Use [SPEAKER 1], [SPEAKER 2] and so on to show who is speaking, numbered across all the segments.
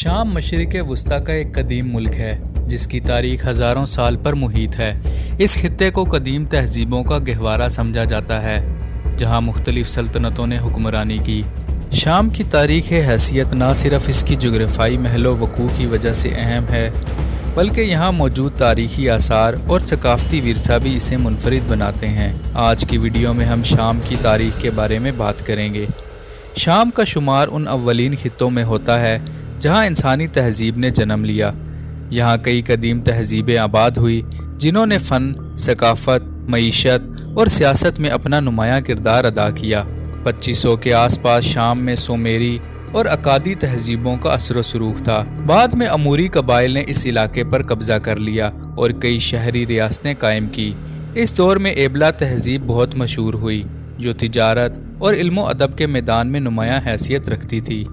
[SPEAKER 1] شام مشرق وسطیٰ کا ایک قدیم ملک ہے جس کی تاریخ ہزاروں سال پر محیط ہے۔ اس خطے کو قدیم تہذیبوں کا گہوارہ سمجھا جاتا ہے جہاں مختلف سلطنتوں نے حکمرانی کی۔ شام کی تاریخ حیثیت نہ صرف اس کی جغرافیائی محل و وقوع کی وجہ سے اہم ہے بلکہ یہاں موجود تاریخی آثار اور ثقافتی ورثہ بھی اسے منفرد بناتے ہیں۔ آج کی ویڈیو میں ہم شام کی تاریخ کے بارے میں بات کریں گے۔ شام کا شمار ان اولین خطوں میں ہوتا ہے جہاں انسانی تہذیب نے جنم لیا۔ یہاں کئی قدیم تہذیبیں آباد ہوئی جنہوں نے فن، ثقافت، معیشت اور سیاست میں اپنا نمایاں کردار ادا کیا۔ 2500 کے آس پاس شام میں سومیری اور اکادی تہذیبوں کا اثر و رسوخ تھا۔ بعد میں اموری قبائل نے اس علاقے پر قبضہ کر لیا اور کئی شہری ریاستیں قائم کی۔ اس دور میں ایبلا تہذیب بہت مشہور ہوئی جو تجارت اور علم و ادب کے میدان میں نمایاں حیثیت رکھتی تھی۔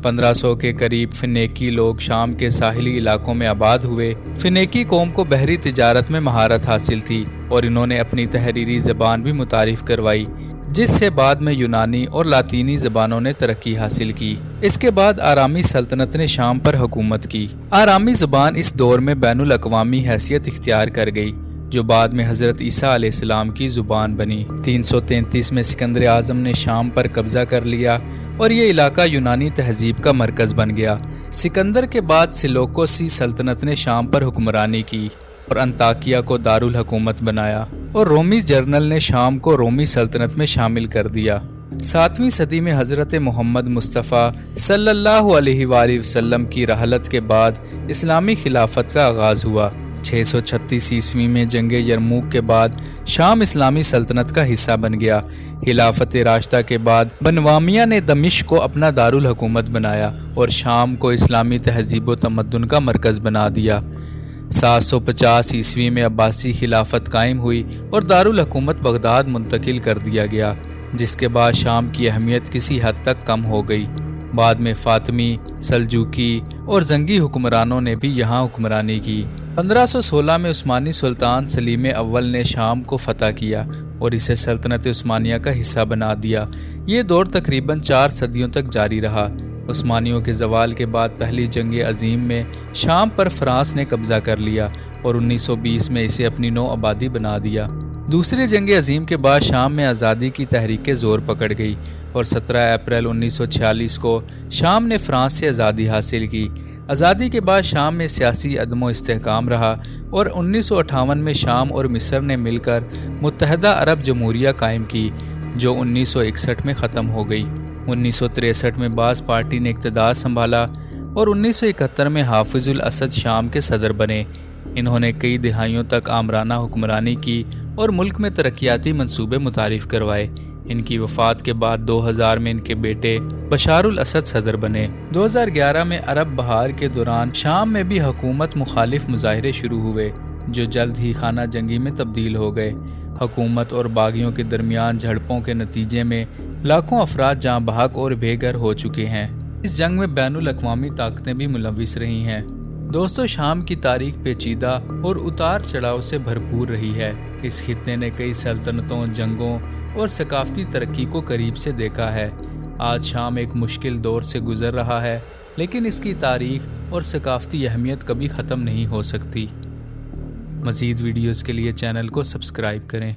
[SPEAKER 1] 1500 کے قریب فنیکی لوگ شام کے ساحلی علاقوں میں آباد ہوئے۔ فنیکی قوم کو بحری تجارت میں مہارت حاصل تھی اور انہوں نے اپنی تحریری زبان بھی متعارف کروائی جس سے بعد میں یونانی اور لاطینی زبانوں نے ترقی حاصل کی۔ اس کے بعد آرامی سلطنت نے شام پر حکومت کی۔ آرامی زبان اس دور میں بین الاقوامی حیثیت اختیار کر گئی جو بعد میں حضرت عیسیٰ علیہ السلام کی زبان بنی۔ 333 میں سکندر اعظم نے شام پر قبضہ کر لیا اور یہ علاقہ یونانی تہذیب کا مرکز بن گیا۔ سکندر کے بعد سیلوکوسی سلطنت نے شام پر حکمرانی کی اور انطاکیہ کو دارالحکومت بنایا اور رومی جنرل نے شام کو رومی سلطنت میں شامل کر دیا۔ 7ویں صدی میں حضرت محمد مصطفیٰ صلی اللہ علیہ وآلہ وسلم کی رحلت کے بعد اسلامی خلافت کا آغاز ہوا۔ 636 عیسوی میں جنگ یرموک کے بعد شام اسلامی سلطنت کا حصہ بن گیا۔ خلافت راشدہ کے بعد بنوامیہ نے دمشق کو اپنا دارالحکومت بنایا اور شام کو اسلامی تہذیب و تمدن کا مرکز بنا دیا۔ 750 عیسوی میں عباسی خلافت قائم ہوئی اور دارالحکومت بغداد منتقل کر دیا گیا جس کے بعد شام کی اہمیت کسی حد تک کم ہو گئی۔ بعد میں فاطمی، سلجوقی اور زنگی حکمرانوں نے بھی یہاں حکمرانی کی۔ 1516 میں عثمانی سلطان سلیم اول نے شام کو فتح کیا اور اسے سلطنت عثمانیہ کا حصہ بنا دیا۔ یہ دور تقریباً 4 صدیوں تک جاری رہا۔ عثمانیوں کے زوال کے بعد پہلی جنگ عظیم میں شام پر فرانس نے قبضہ کر لیا اور 1920 میں اسے اپنی نو آبادی بنا دیا۔ دوسری جنگ عظیم کے بعد شام میں آزادی کی تحریکیں زور پکڑ گئی اور 17 اپریل 1946 کو شام نے فرانس سے آزادی حاصل کی۔ آزادی کے بعد شام میں سیاسی عدم و استحکام رہا اور 1958 میں شام اور مصر نے مل کر متحدہ عرب جمہوریہ قائم کی جو 1961 میں ختم ہو گئی۔ 1963 میں باعث پارٹی نے اقتدار سنبھالا اور 1971 میں حافظ الاسد شام کے صدر بنے۔ انہوں نے کئی دہائیوں تک آمرانہ حکمرانی کی اور ملک میں ترقیاتی منصوبے متعارف کروائے۔ ان کی وفات کے بعد 2000 میں ان کے بیٹے بشار الاسد صدر بنے۔ 2011 میں عرب بہار کے دوران شام میں بھی حکومت مخالف مظاہرے شروع ہوئے جو جلد ہی خانہ جنگی میں تبدیل ہو گئے۔ حکومت اور باغیوں کے درمیان جھڑپوں کے نتیجے میں لاکھوں افراد جاں بحق اور بے گھر ہو چکے ہیں۔ اس جنگ میں بین الاقوامی طاقتیں بھی ملوث رہی ہیں۔ دوستو، شام کی تاریخ پیچیدہ اور اتار چڑھاؤ سے بھرپور رہی ہے۔ اس خطے نے کئی سلطنتوں، جنگوں اور ثقافتی ترقی کو قریب سے دیکھا ہے۔ آج شام ایک مشکل دور سے گزر رہا ہے لیکن اس کی تاریخ اور ثقافتی اہمیت کبھی ختم نہیں ہو سکتی۔ مزید ویڈیوز کے لیے چینل کو سبسکرائب کریں۔